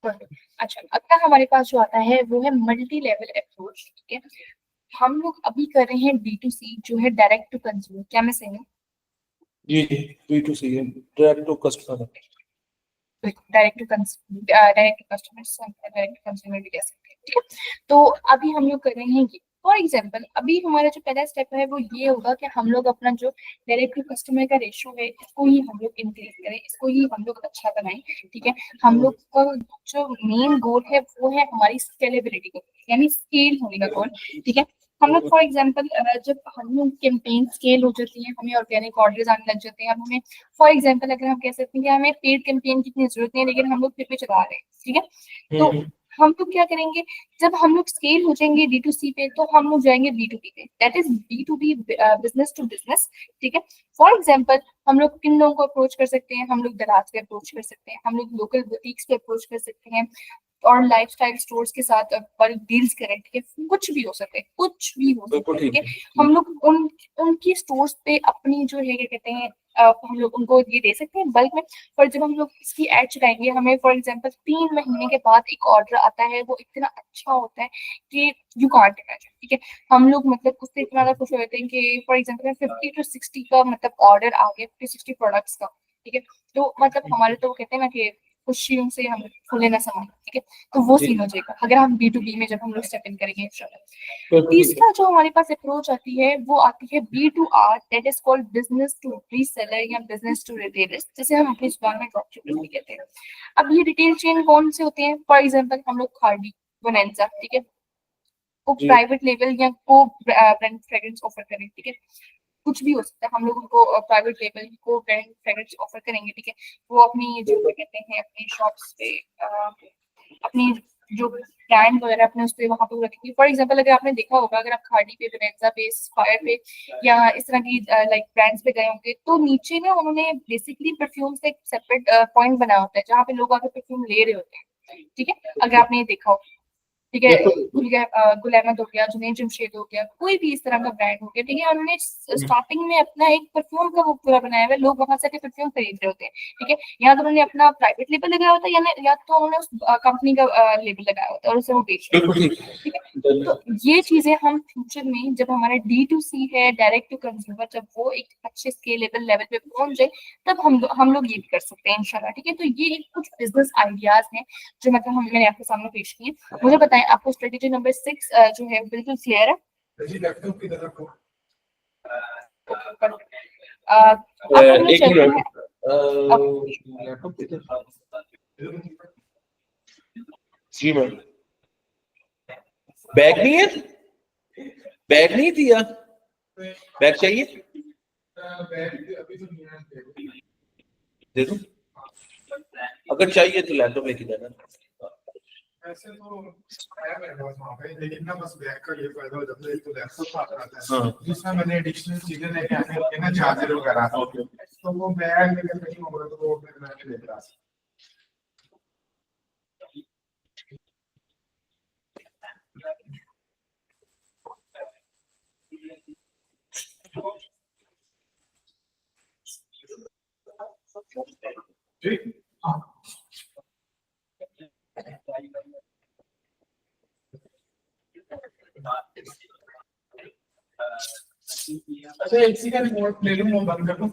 अच्छा, अगला हमारे पास जो आता है वो है मल्टी लेवल अप्रोच। ठीक है, हम लोग अभी कर रहे हैं D2C जो है डायरेक्ट टू कंज्यूमर। क्या मैं सही हूँ? जी B2C है, direct to customer. Direct to customer, direct to consumer भी कह सकते हैं। ठीक है, तो अभी हम लोग कर रहे हैं ये। फॉर एग्जाम्पल अभी हमारा जो पहला स्टेप है वो ये होगा कि हम लोग अपना जो डायरेक्ट टू कस्टमर का रेशियो है इसको ही हम लोग इंक्रीज करें, इसको ही हम लोग अच्छा बनाएं। ठीक है, हम लोग का जो मेन गोल है वो है हमारी स्केलेबिलिटी का, यानी स्केल होने का गोल। ठीक है, हम लोग फॉर एग्जाम्पल जब हम लोग कैंपेन स्केल हो जाती है, हमें ऑर्गेनिक ऑर्डर्स आने लग जाते हैं, अब हमें फॉर एग्जाम्पल अगर हम कह सकते हैं कि हमें पेड कैंपेन की इतनी जरूरत नहीं है लेकिन हम लोग फिर भी चला रहे हैं। ठीक है, तो हम लोग क्या करेंगे, जब हम लोग स्केल हो जाएंगे D2C पे तो हम लोग जाएंगे B2B पे, that is B2B, business to business. ठीक है, फॉर एग्जाम्पल हम लोग किन लोगों को अप्रोच कर सकते हैं, हम लोग दराज पे अप्रोच कर सकते हैं, हम लोग लोकल बुटीक्स पे अप्रोच कर सकते हैं और लाइफस्टाइल स्टोर्स के साथ बल्क डील्स करें। ठीक है, कुछ भी हो सकते हैं, कुछ भी हो सकता है। ठीक है, हम लोग उनकी स्टोर्स पे अपनी जो है क्या कहते हैं हम लोग उनको ये दे सकते हैं बल्क में। और जब हम लोग इसकी एड चलाएंगे, हमें फॉर एग्जांपल 3 महीने के बाद एक ऑर्डर आता है, वो इतना अच्छा होता है कि यू कांट इमेजिन। ठीक है, हम लोग मतलब उससे इतना ज्यादा खुश हो जाते हैं कि फॉर एग्जांपल 50 to 60 का मतलब ऑर्डर आ गया, 50-60 प्रोडक्ट्स का। ठीक है, तो मतलब हमारे तो वो कहते हैं ना कि खुशियों से हम फूले ना समाये। ठीक है, तो वो सीन हो जाएगा अगर हम B2B में जब हम लोग स्टेप इन करेंगे। तीसरा जो हमारे पास अप्रोच आती है वो आती है B2R, that is called business to reseller या बिजनेस टू रिटेलर्स, जैसे हम अपनी जुबान में ड्रॉपशिपिंग भी कहते हैं। अब ये रिटेल चेन कौन से होते हैं? फॉर एग्जांपल हम लोग खादी, बोनांजा, ठीक है, को प्राइवेट लेवल या को ब्रांड फ्रेग्रेंस ऑफर करें। ठीक है, कुछ भी हो सकता है, हम लोग उनको प्राइवेट लेवल को ब्रांड फ्रेग्रेंस ऑफर करेंगे। ठीक है, वो अपनी जो कहते हैं अपनी शॉप्स पे अपनी जो ब्रांड वगैरह अपने उस पे वहां पे रखेंगे। फॉर एग्जांपल अगर आपने देखा होगा, अगर आप खाड़ी पे, वेनेजा पे, फायर पे या इस तरह की लाइक ब्रांड्स पे गए होंगे तो नीचे ना उन्होंने बेसिकली परफ्यूम्स का एक सेपरेट पॉइंट बनाया होता है जहाँ पे लोग आकर परफ्यूम ले रहे होते हैं। ठीक है, अगर आपने ये देखा हो। ठीक है, गुल अहमद हो गया, जुनैद जमशेद हो गया, कोई भी इस तरह का ब्रांड हो गया। ठीक है, उन्होंने स्टार्टिंग में अपना एक परफ्यूम का वो पूरा बनाया हुआ है, लोग वहां से परफ्यूम खरीद रहे होते हैं। ठीक है, या तो उन्होंने अपना प्राइवेट लेबल लगाया होता है या तो उन्होंने उस कंपनी का लेबल लगाया होता है और उसे वो बेच रहे होते हैं। ठीक है, तो ये चीजें हम फ्यूचर में जब हमारा D2C है, डायरेक्ट टू कंज्यूमर, जब वो एक अच्छे स्केलेबल लेवल पे पहुंच जाए तब हम लोग ये भी कर सकते हैं इंशाल्लाह। ठीक है, तो ये कुछ बिजनेस आइडियाज हैं जो मतलब मैंने आपके सामने पेश किए। मुझे बताएं आपको स्ट्रेटेजी नंबर 6 जो है बिल्कुल क्लियर है? जी मैम, बैग नहीं है, बैग नहीं दिया, बैग चाहिए दे दो, अगर चाहिए तो लैपटॉप लेके जाना। ऐसे तो है मेरे पास वहाँ पे, लेकिन ना बस बैग का ये फायदा हो जाता है, एक तो लैपटॉप साथ रहता है। हाँ। जिसमें मैंने एडिशनल चीजें लेके आने होती है ना, चार्जर वगैरह, तो वो बैग लेकर नहीं होगा तो वो फिर मैं नहीं लेकर आ सकता। ठीक, हाँ। अच्छा, इसी का रिमोट ले लूं, बंद कर दूं?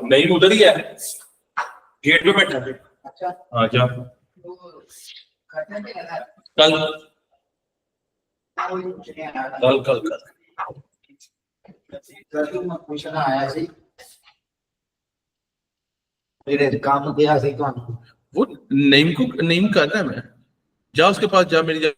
नहीं, उधर ही है, गेट पे बैठा है। अच्छा, हाँ जा, कल कल कल कल पूछना आया सी मेरे काम दिया सी तो वो नईम को, नईम करता है, मैं जा उसके पास जा, मेरी जा।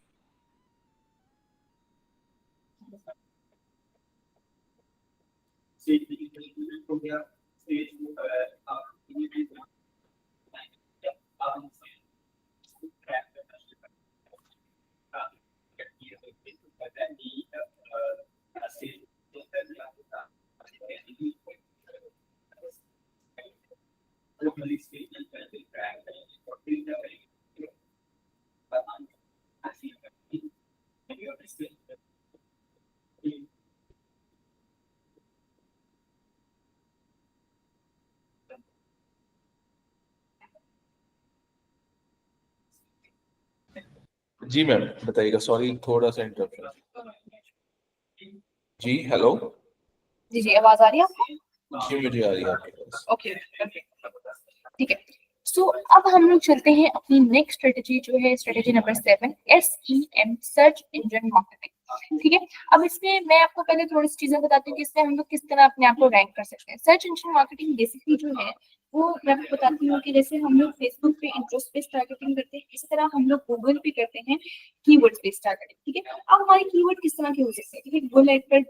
जी मैम बताइएगा, सॉरी थोड़ा सा इंटरप्शन। जी हेलो। जी जी, आवाज आ रही है आपको? जी मुझे आ रही है आपकी आवाज। ओके ओके, ठीक है। सो अब हम लोग चलते हैं अपनी नेक्स्ट स्ट्रेटेजी, जो है strategy number 7, SEM, search engine marketing. ठीक है, अब इसमें मैं आपको पहले थोड़ी सी चीजें बताती हूँ कि इसमें हम लोग किस तरह अपने आप को रैंक कर सकते हैं। सर्च इंजन मार्केटिंग बेसिकली जो है वो मैं आपको बताती हूँ कि जैसे हम लोग फेसबुक पे इंटरेस्ट बेस्ड टारगेटिंग करते हैं, इस तरह हम लोग गूगल पे करते हैं कीवर्ड बेस्ड टारगेटिंग। ठीक है, अब हमारे कीवर्ड किस तरह के हो सकते हैं? ठीक है, गूगल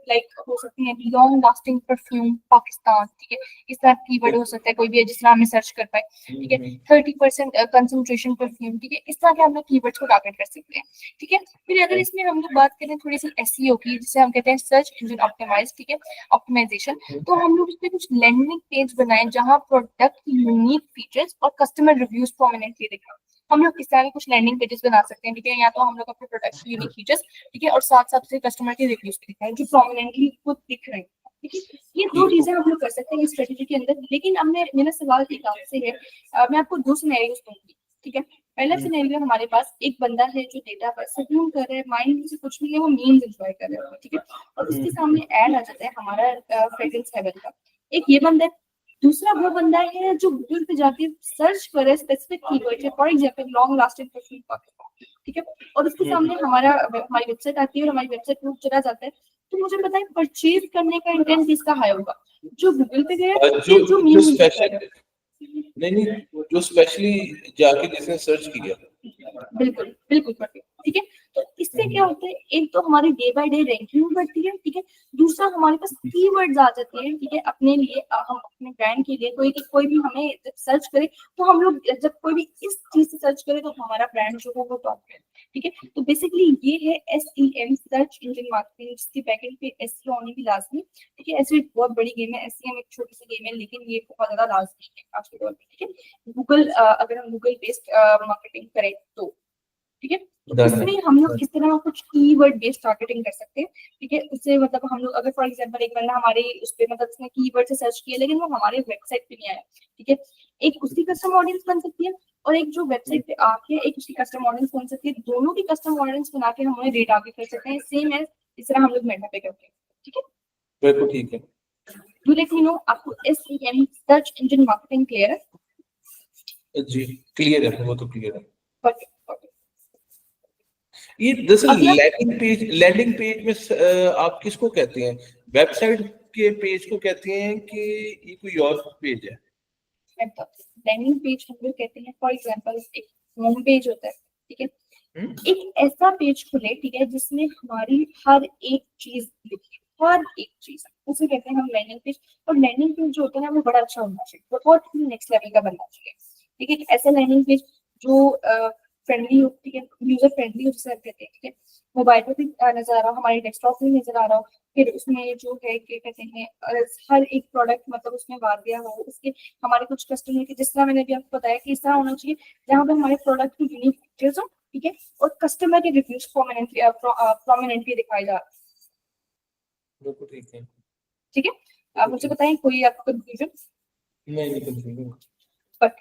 लाइक हो सकते हैं लॉन्ग लास्टिंग परफ्यूम पाकिस्तान। ठीक है, इस तरह कीवर्ड हो सकता है, कोई भी जिस तरह हमें सर्च कर पाए। ठीक है, 30% कंसंट्रेशन परफ्यूम। ठीक है, इस तरह के हम लोग कीवर्ड्स को टारगेट कर सकते हैं। ठीक है, फिर अगर इसमें हम लोग बात करें थोड़ी सी एसईओ की, जिसे हम कहते हैं सर्च इंजन ऑप्टिमाइज, ठीक है, ऑप्टिमाइजेशन, तो हम लोग इसमें कुछ लैंडिंग पेज बनाए जहां प्रोडक्ट की यूनिक फीचर्स और कस्टमर रिव्यूज प्रोमिनेंटली दिखाएं। हम लोग इस तरह के कुछ लैंडिंग पेजेस बना सकते हैं। ठीक है, या तो हम लोग अपने प्रोडक्ट की यूनिक फीचर्स, ठीक है, और साथ साथ से कस्टमर के रिव्यूज भी दिखाएं जो प्रोमिनेंटली खुद दिख रहे हैं। ठीक है, ये दो चीजें हम लोग कर सकते हैं इस स्ट्रेटेजी के अंदर। लेकिन अब मेरा सवाल एक आपसे है, मैं आपको दो सिनेरियोस दूंगी। ठीक है, पहला सिनेरियो हमारे पास एक बंदा है जो डेटा पर सुकून कर रहा है, माइंड से कुछ नहीं है, वो मीम्स एंजॉय कर रहा है। ठीक है, और उसके सामने ऐड आ जाता है हमारा फ्रेग्रेंस हेवन का। एक ये बंदा है। दूसरा वो बंदा है जो गूगल पे जाके सर्च करे स्पेसिफिक कीवर्ड है, for example long lasting perfume Pakistan. ठीक है, और उसके सामने हमारी वेबसाइट आती है और हमारी वेबसाइट पे चला जाता है। तो मुझे बताएं परचेज करने का इंटेंट किसका हाई होगा, जो गूगल पे गया जो या जो जो मीम एंजॉय कर स्पेशल रहा है? नहीं, जो स्पेशली जाके जिसने सर्च किया। बिल्कुल बिल्कुल परफेक्ट। ठीक है, तो इससे क्या होता है, एक तो हमारी डे बाय डे रैंकिंग बढ़ती है। ठीक है, दूसरा हमारे पास कीवर्ड्स आ जाते हैं। ठीक है, अपने लिए हम अपने ब्रांड के लिए कोई भी हमें जब सर्च करे, तो हम लोग जब कोई भी इस चीज से सर्च करे तो हमारा ब्रांड जो है वो टॉप पे है। ठीक है, तो बेसिकली ये है SEM, सर्च इंजन मार्केटिंग, जिसके बैकएंड पे SEO होनी भी लाजमी। ठीक है, SEO एक बहुत बड़ी गेम है, SEM एक छोटी सी गेम है, लेकिन ये बहुत ज्यादा लाजमी है आज के दौर में। ठीक है, गूगल अगर हम गूगल बेस्ड मार्केटिंग करें तो। ठीक है, तो इसमें हम लोग किस तरह कुछ कीवर्ड बेस्ड टारगेटिंग कर सकते हैं। ठीक है, उससे मतलब हम लोग अगर फॉर एग्जांपल एक बंदा हमारे उस पे मतलब उसने कीवर्ड से सर्च किया लेकिन वो हमारे वेबसाइट पे नहीं आया। ठीक है, एक उसकी कस्टम ऑडियंस बन सकती है और एक जो वेबसाइट पे आके एक उसकी कस्टम ऑडियंस बन सकती है। दोनों की कस्टम ऑडियंस बना के हम उन्हें रीटारगेट कर सकते हैं, सेम एज इस तरह हम लोग मेटा पे करते हैं। ठीक है, बिल्कुल ठीक है। डू लेट मी नो आपको SEM, search engine marketing clear है? जी क्लियर है, वो तो क्लियर है। परफेक्ट। ये दरअसल अगला लैंडिंग पेज में आप किसको कहते हैं? वेबसाइट के पेज को कहते हैं कि ये कोई और पेज है? लैंडिंग पेज हम लोग कहते हैं, फॉर एग्जांपल एक होम पेज होता है। ठीक है, हम्म? एक ऐसा पेज खुले, ठीक है, जिसमें हमारी हर एक चीज लिखी, हर एक चीज, उसे कहते हैं हम लैंडिंग पेज। और लैंडिंग पेज जो होता है ना वो बड़ा अच्छा होना चाहिए, बहुत ही नेक्स्ट लेवल का बनना चाहिए। ठीक है, एक ऐसा लैंडिंग पेज जो फ्रेंडली हो, ठीक है, यूजर फ्रेंडली हो जिसे कहते हैं। ठीक है, मोबाइल पे भी नजर आ रहा हो, हमारे डेस्कटॉप पे भी नजर आ रहा हो। फिर उसमें जो है क्या कहते हैं, हर एक प्रोडक्ट मतलब उसमें वादिया हो, उसके हमारे कुछ कस्टमर के, जिस तरह मैंने अभी आपको बताया कि इस तरह होना चाहिए जहाँ पे हमारे प्रोडक्ट की यूनिक फीचर्स हो। ठीक है, और कस्टमर के रिव्यूज प्रोमिनेंटली दिखाए जा रहे हैं। बिल्कुल ठीक है। ठीक है, आप मुझे बताएं कोई आपका कंफ्यूजन? नहीं कंफ्यूजन। बट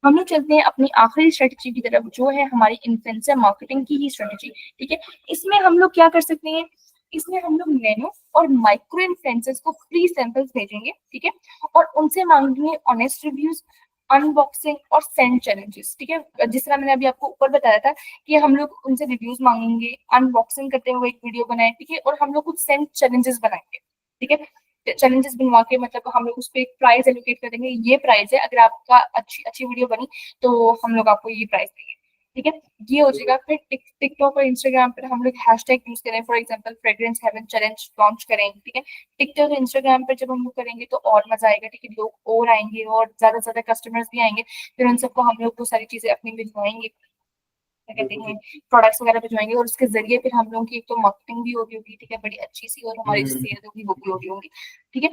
हम लोग चलते हैं अपनी आखिरी स्ट्रेटेजी की तरफ, जो है हमारी इन्फ्लुएंसर मार्केटिंग की ही स्ट्रेटेजी। ठीक है, इसमें हम लोग क्या कर सकते हैं, इसमें हम लोग नैनो और माइक्रो इन्फ्लुएंसर्स को फ्री सैंपल्स भेजेंगे। ठीक है, और उनसे मांगेंगे ऑनेस्ट रिव्यूज, अनबॉक्सिंग और सेंड चैलेंजेस। ठीक है, जिस तरह मैंने अभी आपको ऊपर बताया था कि हम लोग उनसे रिव्यूज मांगेंगे, अनबॉक्सिंग करते हुए एक वीडियो बनाए। ठीक है, और हम लोग कुछ सेंड चैलेंजेस बनाएंगे। ठीक है, चैलेंजेस बनवा के मतलब हम लोग उस पर एक प्राइस एलोकेट कर देंगे, ये प्राइस है, अगर आपका अच्छी अच्छी वीडियो बनी तो हम लोग आपको ये प्राइस देंगे। ठीक है, ये हो जाएगा। फिर टिकटॉक और इंस्टाग्राम पर हम लोग हैशटैग यूज करें, for example fragrance heaven challenge launch करें। ठीक है, टिकटॉक और इंस्टाग्राम पर जब हम लोग करेंगे तो और मजा आएगा। ठीक है, लोग और आएंगे और ज्यादा से ज्यादा कस्टमर्स भी आएंगे। फिर उन सबको हम लोग वो सारी चीजें अपनी भिजवाएंगे, क्या कहते हैं, प्रोडक्ट्स वगैरह भिजवाएंगे, और उसके जरिए फिर हम लोगों की एक तो मार्केटिंग भी होगी। ठीक है, बड़ी अच्छी सी, और हमारी सेल होगी वो भी होगी। ठीक है,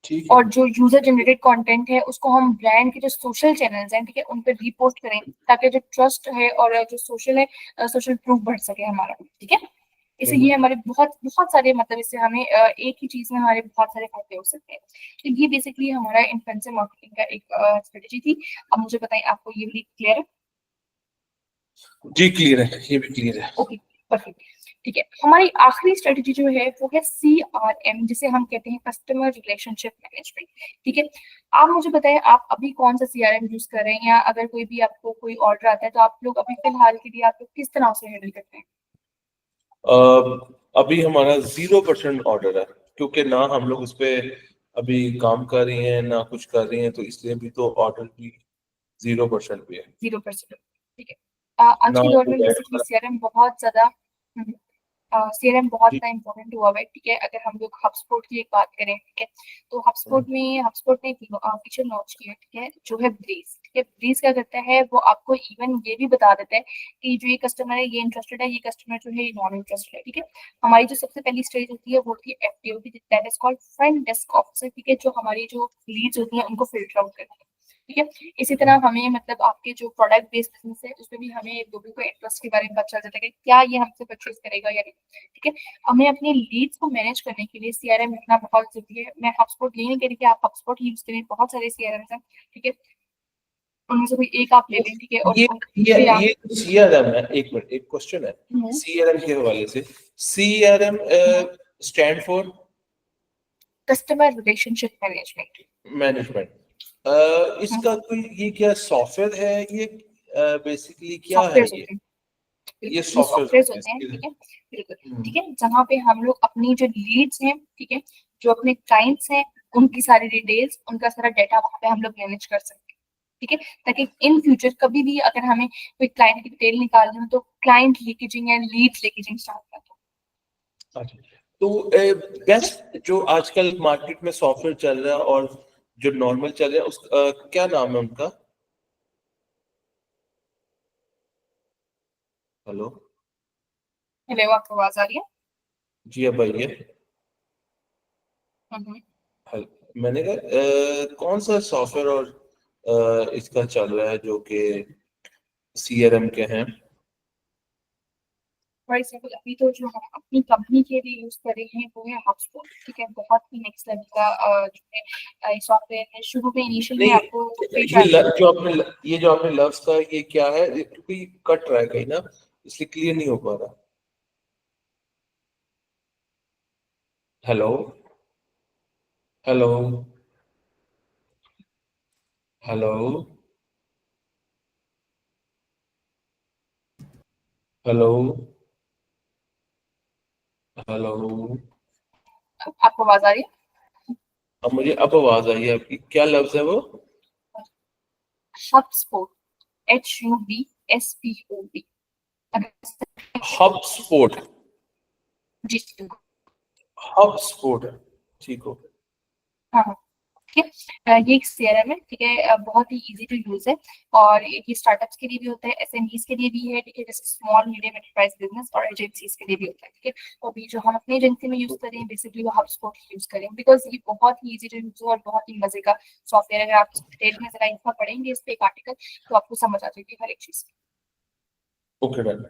ठीक है। और जो यूजर जनरेटेड कंटेंट है उसको हम ब्रांड के जो सोशल चैनल्स हैं, ठीक है, उन पर रिपोस्ट करें, ताकि जो ट्रस्ट है और जो सोशल है, सोशल प्रूफ बढ़ सके हमारा। ठीक है, इससे ये हमारे बहुत बहुत सारे मतलब इससे हमें एक ही चीज में हमारे बहुत सारे फायदे हो सकते हैं। तो ये बेसिकली हमारा इन्फ्लुएंसर मार्केटिंग का एक स्ट्रेटेजी थी। अब मुझे बताएं आपको ये भी क्लियर है? जी क्लियर है, ये भी क्लियर है। Okay, perfect. ठीक है, हमारी आखिरी स्ट्रेटजी जो है वो है CRM, जिसे हम कहते हैं कस्टमर रिलेशनशिप मैनेजमेंट। ठीक है, आप मुझे बताएं आप अभी कौन सा CRM यूज कर रहे हैं, या अगर कोई भी आपको कोई ऑर्डर आता है तो आप लोग अभी फिलहाल के लिए आप लोग किस तरह से हैंडल करते हैं? अभी हमारा 0% ऑर्डर है, क्योंकि ना हम लोग उस पे अभी काम कर रही हैं ना कुछ कर रही हैं, तो इसलिए भी तो ऑर्डर भी 0% भी है 0%। ठीक है, आज ना के दौर तो में बेसिकली बैठ CRM बहुत ज्यादा CRM बहुत जी। ज्यादा इंपॉर्टेंट हुआ है। ठीक है, अगर हम लोग HubSpot की एक बात करें, ठीक है, तो HubSpot ने फीचर लॉन्च किया है, ठीक है, जो है ब्रीज। ठीक है, ब्रीज क्या करता है, वो आपको इवन ये भी बता देता है कि जो ये कस्टमर है ये इंटरेस्टेड है, ये कस्टमर जो है ये नॉन इंटरेस्टेड है। ठीक है, हमारी जो सबसे पहली स्टेज होती है वो होती है FDO की, that is called front desk officer. ठीक है, जो हमारी जो लीड्स होती हैं उनको फिल्टर आउट करती है। ठीक है, इसी तरह हमें मतलब आपके जो प्रोडक्ट बेस्ड बिजनेस है उसमें भी हमें लोगों को इंटरेस्ट के बारे में पता चल जाता है कि क्या ये हमसे परचेज करेगा या नहीं। ठीक है, हमें अपने लीड्स को मैनेज करने के लिए CRM रखना बहुत जरूरी है। मैं HubSpot ये नहीं कह रही कि आप HubSpot यूज करें, बहुत सारे CRM हैं। ठीक है, उनमें से कोई एक आप ले लें। ठीक है, और ये ये उनसे आप ये सीआरएम है। एक मिनट, एक क्वेश्चन है सीआरएम के हवाले से। CRM stand for customer relationship management. Management. इसका कोई ये क्या सॉफ्टवेयर है, ये बेसिकली क्या है सॉफ्टवेयर ये? होते हैं, ये बिल्कुल, ये सॉफ्टवेयर सॉफ्टवेयर होते हैं होते हैं। इसके। ठीक है, बिल्कुल। ठीक है, जहाँ पे हम लोग अपनी जो लीड्स हैं, ठीक है, जो अपने क्लाइंट्स हैं, उनकी सारी डिटेल्स, उनका सारा डाटा वहाँ पे हम लोग मैनेज कर सकते हैं। ठीक है, ताकि इन फ्यूचर कभी भी अगर हमें कोई क्लाइंट की डिटेल निकालनी हो तो क्लाइंट लीकेजिंग या लीड्स लीकेजिंग स्टार्ट कर दो। अच्छा, तो बेस्ट जो आजकल मार्केट में सॉफ्टवेयर चल रहा है और जो नॉर्मल चल रहा है, उस क्या नाम है उनका? हेलो। हेलो, आपको आवाज आ रही है? जी अब आइए। हम्म। मैंने कहा कौन सा सॉफ्टवेयर और इसका चल रहा है जो कि सीआरएम के हैं? फॉर एग्जाम्पल अभी तो जो हम अपनी कंपनी के लिए यूज कर रहे हैं वो है HubSpot। ठीक है, बहुत ही नेक्स्ट लेवल का जो है सॉफ्टवेयर है। शुरू में इनिशियल में नहीं, आपको फ्री ये ट्रायल। जो आपने लफ्ज का ये क्या है? क्योंकि कट रहा है कहीं ना, इसलिए क्लियर नहीं हो पा रहा। Hello. Hello. Hello. Hello. Hello. आपको आवाज आ रही है? अब मुझे अब आवाज आई है आपकी। क्या लफ्ज है वो? HubSpot, HUBSPOT। HubSpot. जी बिल्कुल। हब स्पोर्ट है, ठीक हो। हाँ हाँ, ठीक है, ये एक CRM है। ठीक है, बहुत ही इजी टू यूज है, और ये स्टार्टअप्स के लिए भी होता है, SMEs के लिए भी है। ठीक है, जैसे स्मॉल मीडियम एंटरप्राइज बिजनेस, और एजेंसीज के लिए भी होता है। ठीक है, तो अभी जो हम अपनी एजेंसी में यूज करें बेसिकली वो HubSpot यूज करें, बिकॉज ये बहुत ही इजी टू यूज है और बहुत ही मजे का सॉफ्टवेयर है। अगर आप डिटेल में जरा इतना पढ़ेंगे इस पे एक आर्टिकल तो आपको समझ आ जाएगी हर एक चीज। Okay done.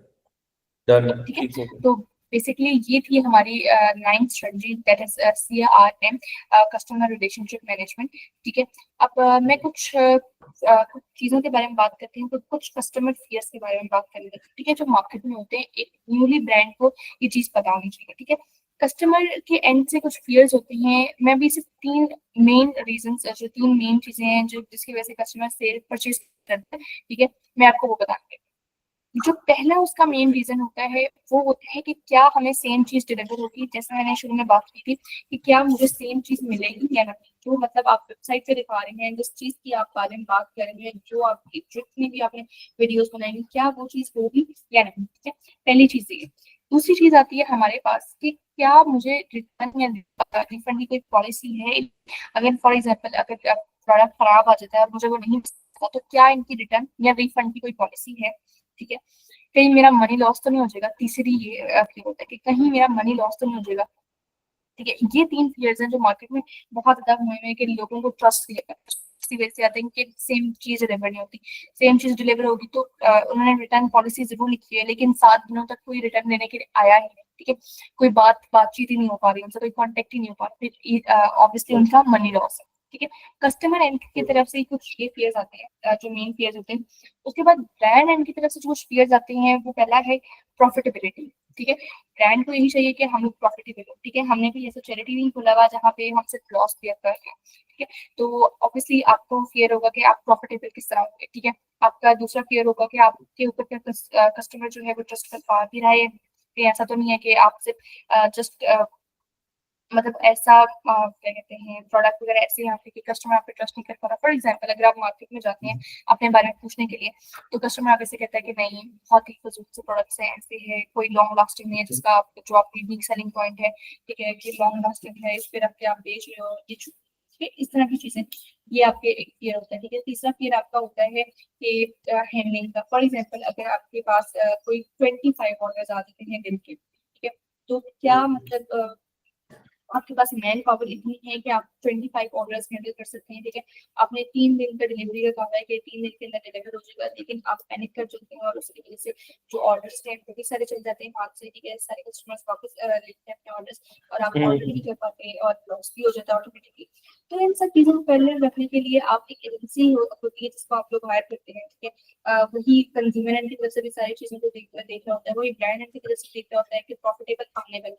डन, ठीक है, ठीक हो गया। तो बेसिकली ये थी हमारी 9th strategy, that is CRM, customer relationship management. ठीक है, अब मैं कुछ चीजों के बारे में बात करती हूँ, तो कुछ कस्टमर फियर्स के बारे में बात करेंगे। ठीक है, जो मार्केट में होते हैं, एक न्यूली ब्रांड को ये चीज पता होनी चाहिए। ठीक है, कस्टमर के एंड से कुछ फियर्स होते हैं। मैं भी सिर्फ तीन मेन चीजें हैं जो जिसकी वजह से कस्टमर सेल परचेज करते हैं। ठीक है, मैं आपको वो बताऊंगी। जो पहला उसका मेन रीजन होता है वो होता है कि क्या हमें सेम चीज डिलीवर होगी। जैसे मैंने शुरू में बात की थी कि क्या मुझे सेम चीज मिलेगी या नहीं, जो मतलब आप वेबसाइट पे दिखा रहे हैं, जिस चीज की आप बारे में बात कर रहे हैं, जो आपकी जितनी भी आपने वीडियोस बनाएंगे, क्या वो चीज होगी या नहीं। ठीक है, पहली चीज ये। दूसरी चीज आती है हमारे पास कि क्या मुझे रिटर्न या रिफंड की कोई पॉलिसी है। अगर फॉर एग्जाम्पल अगर प्रोडक्ट खराब आ जाता है और मुझे वो नहीं पता, तो क्या इनकी रिटर्न या रिफंड की कोई पॉलिसी है। ठीक है, कहीं मेरा मनी लॉस तो नहीं हो जाएगा। तीसरी ये फिर होता है कि कहीं मेरा मनी लॉस तो नहीं हो जाएगा। ठीक है, ये तीन फियर्स हैं जो मार्केट में बहुत ज्यादा हुए हैं कि लोगों को ट्रस्ट नहीं करता। इसी वजह से आते हैं कि सेम चीज डिलीवर नहीं होती। सेम चीज डिलीवर होगी तो उन्होंने रिटर्न पॉलिसी जरूर लिखी है, लेकिन 7 दिनों तक कोई रिटर्न देने के लिए आया ही नहीं। ठीक है, कोई बातचीत ही नहीं हो पा रही, उनसे कोई कॉन्टेक्ट ही नहीं हो पा रहा, फिर ऑब्वियसली उनका मनी लॉस है। ठीक है। कस्टमर एंड की तरफ से कुछ ये fears आते हैं, जो मेन fears होते हैं। उसके बाद ब्रांड एंड की तरफ से जो कुछ fears आते हैं, वो पहला है प्रॉफिटेबिलिटी। ठीक है, ब्रांड को यही चाहिए कि हम लोग प्रॉफिटेबल हो। ठीक है, हमने भी ऐसा चैरिटी नहीं खोला हुआ जहाँ पे हम सिर्फ लॉस बेयर कर रहे हैं। ठीक है, तो ऑब्वियसली आपको फियर होगा कि आप प्रॉफिटेबल किस तरह होंगे। ठीक है, आपका दूसरा फियर होगा कि आपके ऊपर क्या कस्टमर जो है वो ट्रस्ट कर पा भी रहा है। कि ऐसा तो नहीं है कि आप सिर्फ जस्ट मतलब ऐसा क्या कहते हैं प्रोडक्ट वगैरह ऐसे यहाँ पे कि कस्टमर आप पे ट्रस्ट नहीं कर पा रहा। फॉर एग्जांपल अगर आप मार्केट में जाते हैं अपने बारे में पूछने के लिए, तो कस्टमर आगे से कहता है कि नहीं बहुत ही फजूल से प्रोडक्ट्स हैं, ऐसे है, कोई लॉन्ग लास्टिंग नहीं है, जिसका आप जो आपकी वीक सेलिंग पॉइंट है। ठीक है, कि लॉन्ग लास्टिंग है, इस पे रख के आप बेच रहे हो, ये ठीक है, इस तरह की चीजें, ये आपके एक फियर होता है। ठीक है, तीसरा फियर आपका होता है कि हैंडलिंग का। फॉर एग्जाम्पल अगर आपके पास कोई 25 ऑर्डर आ जाते हैं दिन के, ठीक है, तो क्या मतलब आपके पास मैन पावर इतनी है कि आप 25 ऑर्डर्स हैंडल कर सकते हैं। ठीक है, आपने 3 दिन का डिलीवरी का कहा है कि 3 दिन के अंदर डिलीवर हो जाएगा, लेकिन आप पैनिक कर चुके हैं और उसकी वजह से जो ऑर्डर्स हैं वो भी सारे चल जाते हैं हाथ से। ठीक है, सारे कस्टमर्स वापस लेते हैं अपने ऑर्डर्स और आप ऑर्डर ही नहीं कर पाते और लॉस भी हो जाता है ऑटोमेटिकली। तो इन सब चीजों को पहले रखने के लिए आप एक एजेंसी होती है जिसको आप लोग हायर करते हैं। ठीक है, वही कंज्यूमर एंड की तरफ से भी सारी चीजों को देख रहा होता है, वही ब्रांड एंड की तरफ से देख रहा होता है कि प्रॉफिटेबल हमने बने।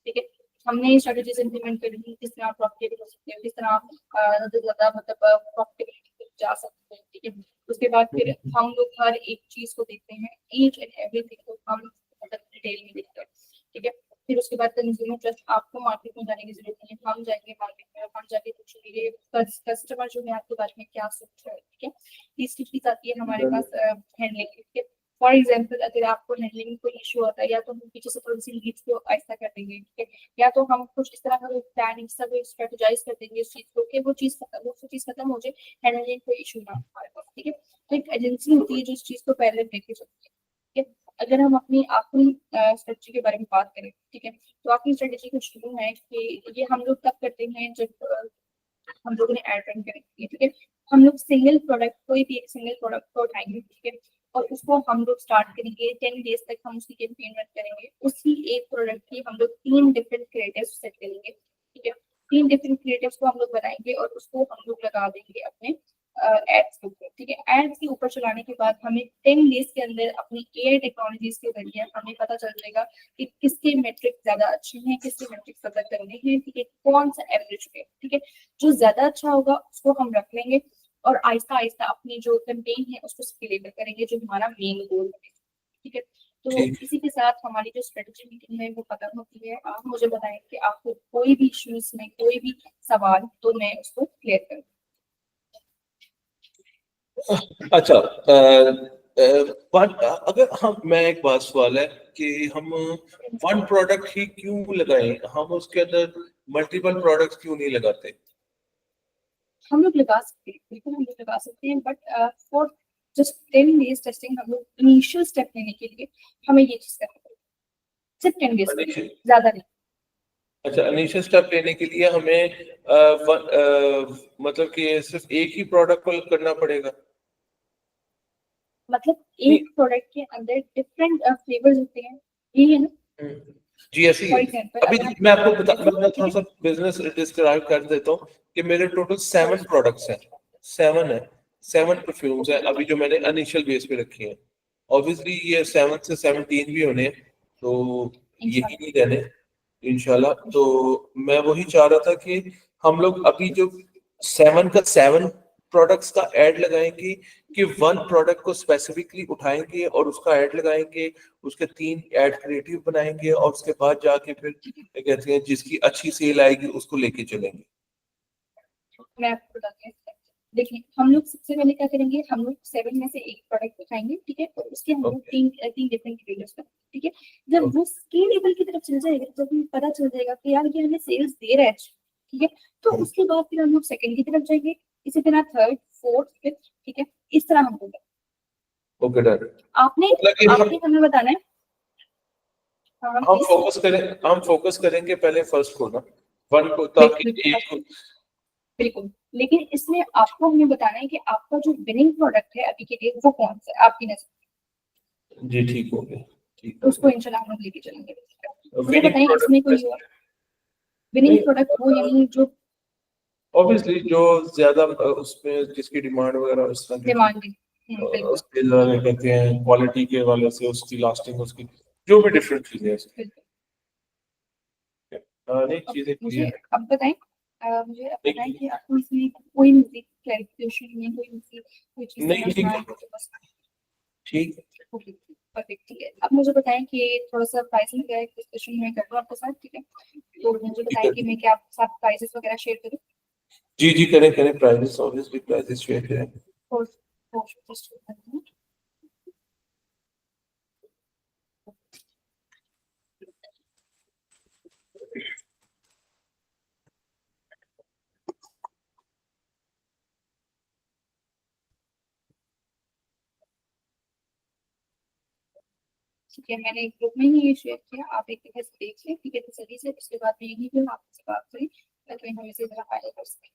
ठीक है, हमने स्ट्रेटेजीज इंप्लीमेंट करी किस तरह आप प्रॉफिटेबल हो सकते हो, किस तरह आप ज्यादा से ज्यादा मतलब प्रॉफिटेबिलिटी तक जा सकते हैं। ठीक है, उसके बाद फिर हम लोग हर एक चीज को देखते हैं, ईच एंड एवरीथिंग को हम मतलब डिटेल में देखते हैं। ठीक है, फिर उसके बाद कंज्यूमर ट्रस्ट, आपको मार्केट में जाने की जरूरत नहीं है, हम जाएंगे मार्केट में, हम जाके पूछेंगे कस्टमर जो है आपके बारे में क्या सोच रहा है। ठीक है, तीसरी चीज आती है हमारे पास हैंडलिंग। ठीक है, फॉर एग्जाम्पल अगर आपको हैंडलिंग में कोई इशू आता है, या तो हम पीछे से थोड़ी सी लीड्स को आहिस्ता कर देंगे। ठीक है, या तो हम कुछ इस तरह का प्लान इस तरह स्ट्रेटेजाइज कर देंगे इस चीज को कि वो चीज खत्म हो जाए, हैंडलिंग कोई इशू ना हो हमारे पास। ठीक है, तो एक एजेंसी होती है जो इस चीज को पहले लेके चलती है। ठीक है, अगर हम अपनी आखिरी स्ट्रेटेजी के बारे में बात करें, ठीक है, तो आखिरी स्ट्रेटेजी कुछ यूं है कि ये हम लोग तब करते हैं जब हम लोगों ने एड रन करेंगे। ठीक है, हम लोग सिंगल प्रोडक्ट, कोई भी एक सिंगल प्रोडक्ट को उठाएंगे। ठीक है, और उसको हम लोग स्टार्ट करेंगे, 10 डेज तक हम उसकी कैंपेन रन करेंगे। उसी एक प्रोडक्ट की हम लोग 3 डिफरेंट क्रिएटिव्स सेट करेंगे। ठीक है, 3 डिफरेंट क्रिएटिव्स को हम लोग बनाएंगे और उसको हम लोग लगा देंगे अपने एड्स के ऊपर। ठीक है, एड्स के ऊपर चलाने के बाद हमें 10 डेज के अंदर अपनी एआई टेक्नोलॉजीज के जरिए हमें पता चल जाएगा कि किसके मेट्रिक ज्यादा अच्छे हैं, किसके मेट्रिक ज्यादा करने हैं। ठीक है, कौन सा एवरेज पे। ठीक है, जो ज्यादा अच्छा होगा उसको हम रख लेंगे और आहिस्ता आहिस्ता अपनी जो कैंपेन है उसको स्केलेबल करेंगे, जो हमारा मेन गोल है। ठीक है, तो इसी के साथ हमारी जो स्ट्रेटेजी मीटिंग है वो खत्म होती है। आप मुझे बताएं कि आपको कोई भी इश्यूज में कोई भी सवाल, तो मैं उसको क्लियर करूँ। अच्छा, अगर हम मैं एक बात सवाल है कि हम वन प्रोडक्ट ही क्यों लगाएं, हम उसके अंदर मल्टीपल प्रोडक्ट्स क्यों नहीं लगाते? हम लोग लगा सकते हैं, बिल्कुल हम लोग लगा सकते हैं, but for just 10 days testing हम लोग इनिशियल स्टेप लेने के लिए हमें ये चीज करनी पड़ेगी, सिर्फ 10 डेज के लिए, ज्यादा नहीं। अच्छा, इनिशियल स्टेप लेने के लिए हमें मतलब कि सिर्फ एक ही प्रोडक्ट को करना पड़ेगा? मतलब एक प्रोडक्ट के अंदर डिफरेंट फ्लेवर्स होते हैं, ये है ना। जी ऐसी है। अभी मैं आपको मैं थोड़ा सा बिजनेस डिस्क्राइब कर देता हूँ कि मेरे टोटल 7 प्रोडक्ट्स हैं, 7 परफ्यूम्स हैं अभी जो मैंने इनिशियल बेस पे रखी हैं। ऑब्वियसली ये 7 से 17 भी होने हैं, तो यही नहीं रहने इंशाल्लाह। तो मैं वही चाह रहा था कि हम लोग अभी जो 7 प्रोडक्ट्स का ऐड लगाएंगे कि वन प्रोडक्ट को स्पेसिफिकली उठाएंगे और उसका ऐड लगाएंगे, उसके 3 ऐड क्रिएटिव बनाएंगे और उसके बाद जाके फिर कहते हैं जिसकी अच्छी सेल आएगी उसको लेके चलेंगे। मैं आपको बताती हूँ। देखिए, हम लोग सबसे पहले क्या करेंगे, हम लोग 7 में से एक प्रोडक्ट उठाएंगे। ठीक है, और उसके हम लोग 3 डिफरेंट क्रिएटिव्स बनाएंगे। ठीक है, जब वो स्केलेबल की तरफ चल जाएगा, जब हमें पता चल जाएगा कि यार ये हमें सेल्स दे रहा है, ठीक है, तो उसके बाद फिर हम लोग सेकंड की तरफ जाएंगे, इसी तरह थर्ड, फोर्थ, फिफ्थ। ठीक है, इस तरह हम लोग ओके डन। आपने हमें बताना है। हम फोकस करेंगे पहले फर्स्ट को ना, वन को, ताकि एक को। बिल्कुल, लेकिन इसमें आपको हमें बताना है कि आपका जो विनिंग प्रोडक्ट है अभी के लिए वो कौन सा है आपकी नजर। जी ठीक हो गया, ठीक। उसको इंशाल्लाह हम लोग लेके चलेंगे। मुझे बताइए इसमें कोई और विनिंग प्रोडक्ट हो, यानी जो ऑब्वियसली जो ज्यादा उसमें जिसकी डिमांड वगैरह इस तरह की डिमांडिंग, बिल्कुल उसके क्या कहते हैं क्वालिटी के वाले से उसकी लास्टिंग उसकी जो भी डिफरेंट चीजें हैं बिल्कुल। नहीं अब चीजें मुझे क्लियर है। अब बताएं, मुझे अब बताएं नहीं कि आपको इसमें कोई मजीद क्लैरिफिकेशन या कोई मजीद कोई चीज नहीं समझ ठीक ना आए है तो बस। ठीक है। ओके, परफेक्ट, ठीक है। अब मुझे बताएं कि थोड़ा सा प्राइसिंग का एक डिस्कशन मैं कर रहा हूँ आपके साथ, ठीक है? तो मुझे ठीक बताएं है कि मैं क्या आपके साथ प्राइसेस वगैरह शेयर करूँ? जी जी करें करें प्राइजेस ऑब्वियसली प्राइजेस शेयर करें। और just करती हूँ। ठीक है, मैंने एक ग्रुप में ही ये शेयर किया, आप एक तरह से देख लें, ठीक है? तसल्ली से उसके बाद में यही फिर आपसे बात करें ताकि हम इसे जरा फाइनल कर सकें।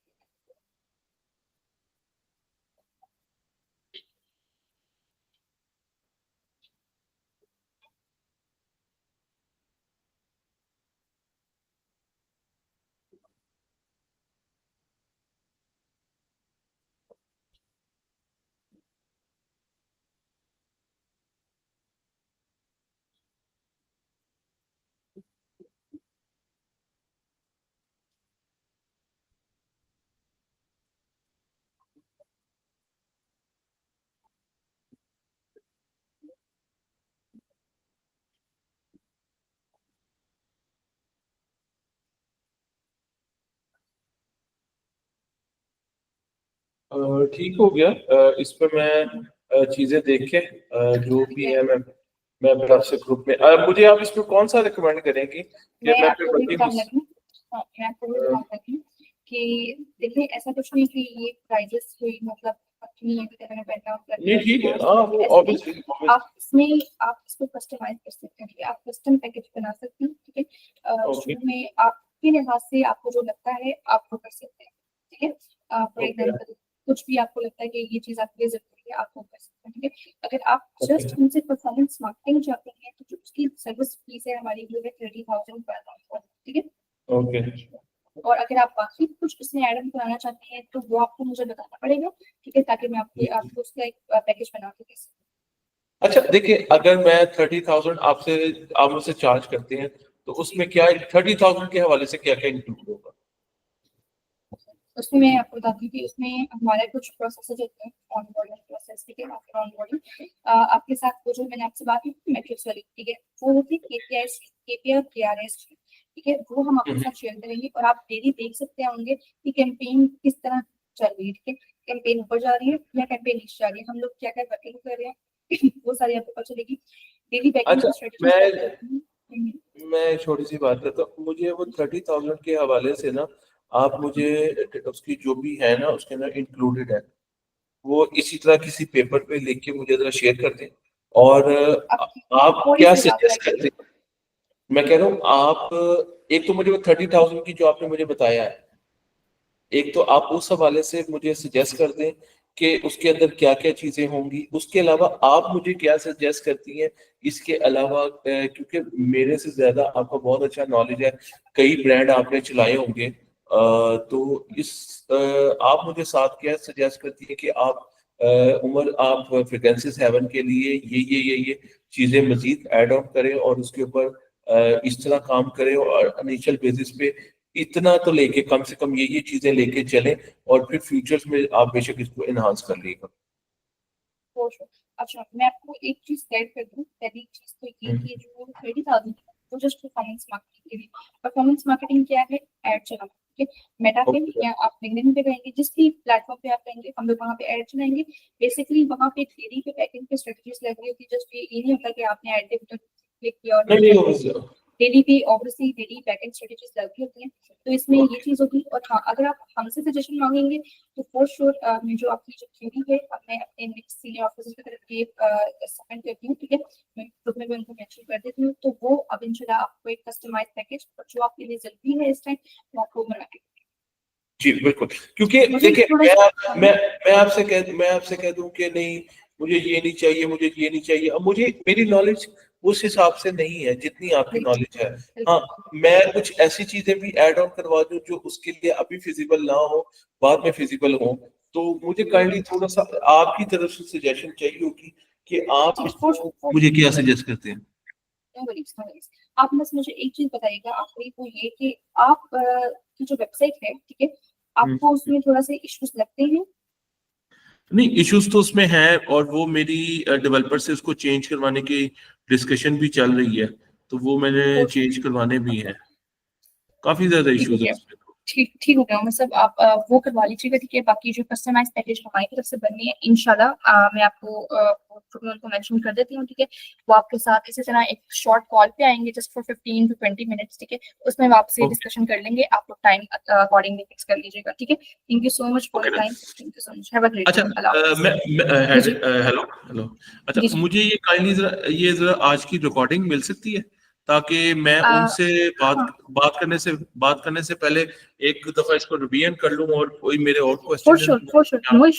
ठीक हो गया इस पे मैं चीजें देख के जो ठीक भी है, है मैं फिर आपसे ग्रुप में मुझे आप इसमें कौन सा रिकमेंड करेंगे कि मैं मैं फिर आपको भी बाकी बताने लगी हूँ। हाँ, मैं आपको भी बताने लगी हूँ कि देखिए ऐसा कुछ नहीं कि ये प्राइजेस कोई मतलब अपनी ये की तरह बैठा नहीं ठीक है हाँ वो ऐसा नहीं। ऑब्वियसली आप इसमें आप इसको कस्टमाइज कर सकते हैं, ठीक है? आप कस्टम पैकेज बना सकते हैं, ठीक है? ओके शुरू में आपके लिहाज से आपको जो लगता है आप वो कर सकते हैं, ठीक है? फॉर ओके एग्जाम्पल कुछ भी आपको लगता है कि ये चीज आपके लिए जरूरी है, आप वो कर सकते हैं, ठीक है? अगर आप ओके जस्ट उनसे परफॉर्मेंस मार्केटिंग चाहते हैं तो जो उसकी सर्विस फीस है हमारी वो है 30,000 पर मंथ, ठीक है? ओके और अगर आप बाकी कुछ इसमें ऐड ऑन कराना चाहते हैं तो वो आपको मुझे बताना पड़ेगा, ठीक है? ताकि मैं आपको उसका एक पैकेज बना के दे सकूं। अच्छा देखिए अगर मैं 30,000 आपसे आप मुझसे चार्ज करते हैं तो उसमें क्या 30,000 के हवाले से क्या क्या इंक्लूड होगा। उसमें मैं आपको बताती हूँ कि उसमें हमारे कुछ प्रोसेसेस होते हैं, ऑनबोर्डिंग प्रोसेस, ठीक है? आफ्टर ऑनबोर्डिंग आपके साथ वो जो मैंने आपसे बात की थी मैट्रिक्स वाली, ठीक है? वो होती है केपीआई और केआरएस, ठीक है? वो हम आपके साथ शेयर करेंगे और आप डेली देख सकते होंगे कि कैंपेन किस तरह चल रही है, ठीक है? कैंपेन ऊपर जा रही है या कैंपेन नीचे जा रही है, हम लोग क्या क्या वर्किंग कर रहे हैं वो सारी आपको पता चलेगी। डेली बैकिंग अच्छा की स्ट्रेटेजीज मैं छोटी सी बात करता हूँ मुझे वो 30,000 के हवाले से ना आप मुझे उसकी जो भी है ना उसके अंदर इंक्लूडेड है वो इसी तरह किसी पेपर पे लिख के मुझे जरा शेयर कर दें और आपकी आप थोड़ी क्या सी बात सजेस्ट करके। करते हैं। मैं कह रहा हूँ आप एक तो मुझे वो 30,000 की जो आपने मुझे बताया है एक तो आप उस हवाले से मुझे सजेस्ट कर दें कि उसके अंदर क्या क्या चीजें होंगी उसके अलावा आप मुझे क्या सजेस्ट करती हैं इसके अलावा क्योंकि मेरे से ज्यादा आपका बहुत अच्छा नॉलेज है कई ब्रांड आपने चलाए होंगे तो आप मुझे साथ क्या सजेस्ट करती है कि आप उमर आप फ्रिक्वेंसीज हेवन के लिए ये चीजें मजीद ऐड ऑन करें और उसके ऊपर इस तरह काम करें और इनिशियल बेसिस पे इतना तो लेके कम से कम ये चीजें लेके चलें और फिर फ्यूचर्स में आप बेशक इसको एनहांस कर लीजिएगा। वो sure। अच्छा, मैं आपको एक चीज गाइड कर दूं। पहली चीज तो ये कि जो 30,000 वो जस्ट परफॉर्मेंस मार्केटिंग के लिए। परफॉर्मेंस मार्केटिंग क्या है? ऐड चलाना, ठीक है? मेटा पे ओके या आप लिंक्डइन पे रहेंगे, जिस भी प्लेटफॉर्म पे आप रहेंगे हम लोग वहाँ पे ऐड चलाएंगे। बेसिकली वहाँ पे डेली पे पैकिंग की स्ट्रेटजीज लग रही होती है। जस्ट ये नहीं होता कि आपने ऐड पे क्लिक किया और नहीं नहीं हो डेली पे ऑब्वियसली डेली बैकएंड स्ट्रेटजीज लगी होती हैं। तो इसमें ये चीज होगी। और हाँ, अगर आप हमसे सजेशन मांगेंगे तो फॉर श्योर मैं जो आपकी जो क्वेरी है अब मैं अपने नेक्स्ट सीनियर ऑफिसर की तरफ ये सबमिट करती हूँ, ठीक है? मैं ग्रुप में भी उनको मेंशन कर देती हूँ तो वो अब इंशाल्लाह आपको एक कस्टमाइज पैकेज जो आपके लिए जरूरी है इस टाइम वो आपको बना के जी बिल्कुल क्योंकि मुझे देखिए थोड़ा सा। मैं आपसे कह दूं कि नहीं मुझे ये नहीं चाहिए मुझे ये नहीं चाहिए अब मुझे मेरी नॉलेज उस हिसाब से नहीं है जितनी आपकी नॉलेज है। हाँ, मैं कुछ ऐसी चीजें भी ऐड ऑन करवा दूं जो उसके लिए अभी फिजिबल ना हो, बाद में फिजिबल हो, तो मुझे काइंडली थोड़ा सा आपकी तरफ से सजेशन चाहिए होगी कि आप इसको मुझे क्या सजेस्ट करते हैं। No worries, no worries. आप बस मुझे एक चीज बताइएगा, आखिरी वो ये कि आप की जो वेबसाइट है, ठीक है, आपको उसमें थोड़ा सा इश्यूज लगते हैं? नहीं, इश्यूज तो उसमें है, और वो मेरी डेवलपर से उसको चेंज करवाने की डिस्कशन भी चल रही है, तो वो मैंने चेंज करवाने भी हैं। काफी ज्यादा ठीक हो इश्यूज है गया, उसमें। ठीक ठीक हो गया मतलब आप वो करवा लीजिएगा, ठीक है। बाकी जो कस्टमाइज पैकेज हमारी तरफ से बननी है इंशाल्लाह, मैं आपको उनको मेंशन कर देती हूँ, ठीक है। वो आपके साथ इसी तरह एक शॉर्ट कॉल पे आएंगे जस्ट फॉर 15 to 20 मिनट्स, ठीक है। उसमें वो आपसे Okay. डिस्कशन कर लेंगे, आप लोग टाइम अकॉर्डिंगली फिक्स कर लीजिएगा, ठीक है। Thank you so much for Okay, your time, thank you so much, have a great अच्छा, डे, अल्लाह हाफिज़। जी हेलो हेलो। अच्छा, जी जी मुझे ये काइंडली जरा आज की रिकॉर्डिंग मिल सकती है, ताकि मैं अ, उनसे हाँ, बात करने से पहले एक दफा इसको रिवीजन कर लूं, और कोई मेरे और for question sure,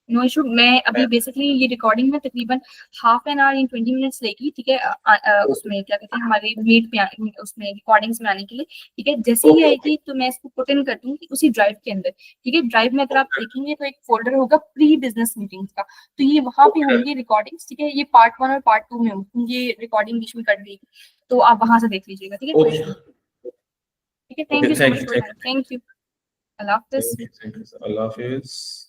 no issue. मैं अभी बेसिकली ये रिकॉर्डिंग में तकरीबन हाफ एन आवर या 20 मिनट्स लेगी, ठीक है। उसमें क्या कहते हैं, हमारे मीट पे उसमें रिकॉर्डिंग्स में आने के लिए, ठीक है। जैसे ही ओके ओके आएगी तो मैं इसको पुट इन कर दूंगी उसी ड्राइव के अंदर, ठीक है। ड्राइव में अगर आप देखेंगे तो एक फोल्डर होगा प्री बिजनेस मीटिंग्स का, तो ये वहां पे ओके होंगी रिकॉर्डिंग्स, ठीक है। ये पार्ट 1 और पार्ट 2 में होंगी, ये रिकॉर्डिंग बीच में कर दी, तो आप वहां से देख लीजिएगा, ठीक है, कोई ओके इशू नहीं, ठीक है। Thank okay, you so thank much you for time, thank you, अल्लाह हाफिज़। थैंक यू, अल्लाह हाफिज।